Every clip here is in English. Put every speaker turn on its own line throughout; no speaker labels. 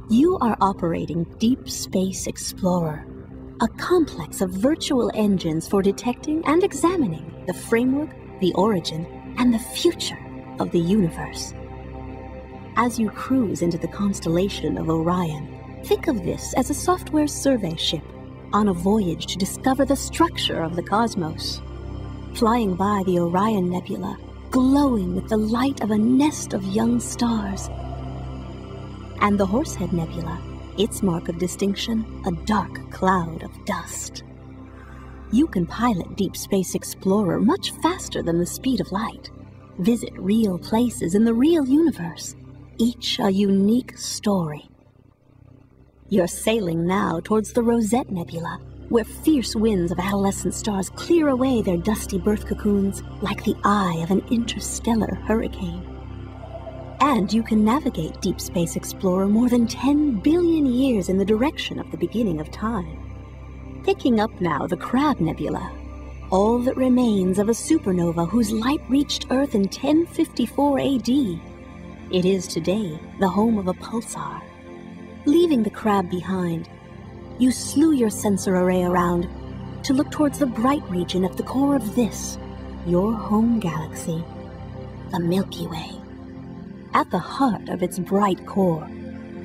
You are operating Deep Space Explorer, a complex of virtual engines for detecting and examining the framework, the origin, and the future of the universe. As you cruise into the constellation of Orion, think of this as a software survey ship on a voyage to discover the structure of the cosmos. Flying by the Orion Nebula, glowing with the light of a nest of young stars. And the Horsehead Nebula, its mark of distinction, a dark cloud of dust. You can pilot Deep Space Explorer much faster than the speed of light. Visit real places in the real universe, each a unique story. You're sailing now towards the Rosette Nebula, where fierce winds of adolescent stars clear away their dusty birth cocoons like the eye of an interstellar hurricane. And you can navigate Deep Space Explorer more than 10 billion years in the direction of the beginning of time. Picking up now the Crab Nebula, all that remains of a supernova whose light reached Earth in 1054 AD. It is today the home of a pulsar. Leaving the Crab behind, you slew your sensor array around to look towards the bright region at the core of this, your home galaxy, the Milky Way. At the heart of its bright core,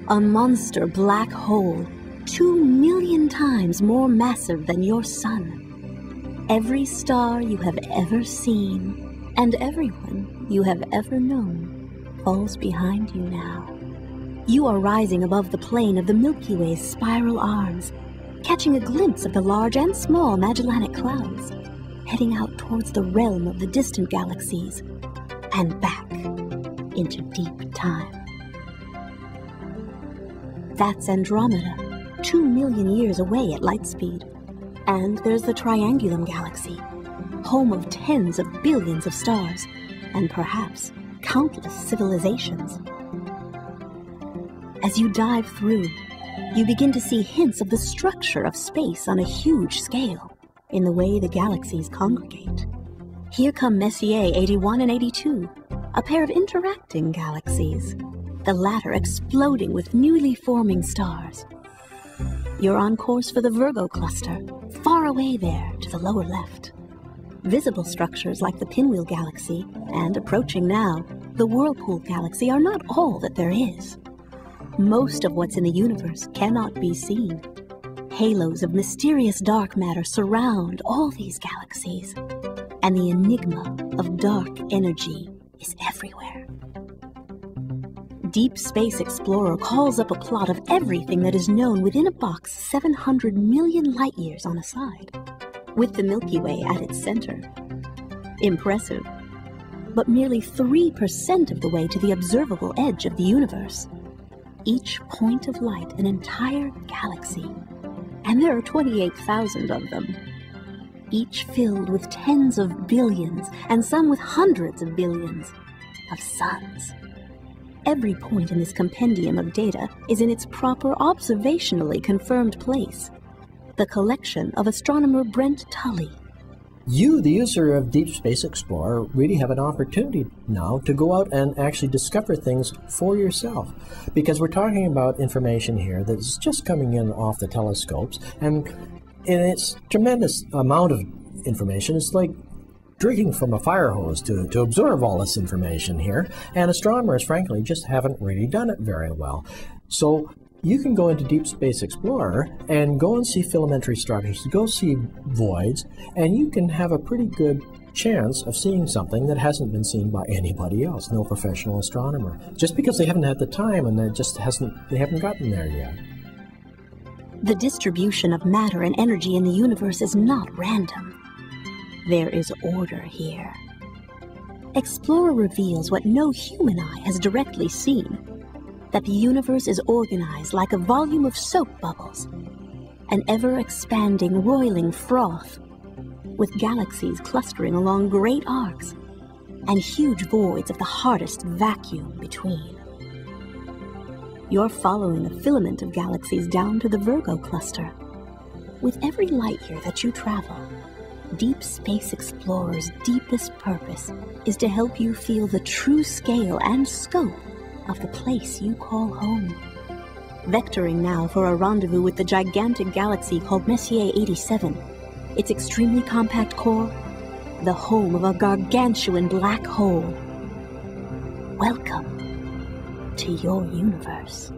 a monster black hole 2 million times more massive than your sun. Every star you have ever seen, and everyone you have ever known, falls behind you now. You are rising above the plane of the Milky Way's spiral arms, catching a glimpse of the large and small Magellanic Clouds, heading out towards the realm of the distant galaxies, and back into deep time. That's Andromeda, 2 million years away at light speed. And there's the Triangulum Galaxy, home of tens of billions of stars, and perhaps countless civilizations. As you dive through, you begin to see hints of the structure of space on a huge scale, in the way the galaxies congregate. Here come Messier 81 and 82, a pair of interacting galaxies, the latter exploding with newly forming stars. You're on course for the Virgo cluster, far away there to the lower left. Visible structures like the Pinwheel Galaxy, and approaching now, the Whirlpool Galaxy are not all that there is. Most of what's in the universe cannot be seen. Halos of mysterious dark matter surround all these galaxies, and the enigma of dark energy is everywhere. Deep Space Explorer calls up a plot of everything that is known within a box 700 million light-years on a side, with the Milky Way at its center. Impressive, but merely 3% of the way to the observable edge of the universe. Each point of light an entire galaxy, and there are 28,000 of them, each filled with tens of billions, and some with hundreds of billions, of suns. Every point in this compendium of data is in its proper observationally confirmed place, the collection of astronomer Brent Tully.
You, the user of Deep Space Explorer, really have an opportunity now to go out and actually discover things for yourself. Because we're talking about information here that's just coming in off the telescopes, and in its tremendous amount of information, it's like drinking from a fire hose to absorb all this information here, and astronomers, frankly, just haven't really done it very well. So you can go into Deep Space Explorer and go and see filamentary structures, go see voids, and you can have a pretty good chance of seeing something that hasn't been seen by anybody else, no professional astronomer, just because they haven't had the time and they haven't gotten there yet.
The distribution of matter and energy in the universe is not random. There is order here. Explorer reveals what no human eye has directly seen, that the universe is organized like a volume of soap bubbles, an ever-expanding, roiling froth, with galaxies clustering along great arcs, and huge voids of the hardest vacuum between. You're following a filament of galaxies down to the Virgo cluster. With every light year that you travel, Deep Space Explorer's deepest purpose is to help you feel the true scale and scope of the place you call home. vectoring now for a rendezvous with the gigantic galaxy called Messier 87. Its extremely compact core, the home of a gargantuan black hole. Welcome to your universe.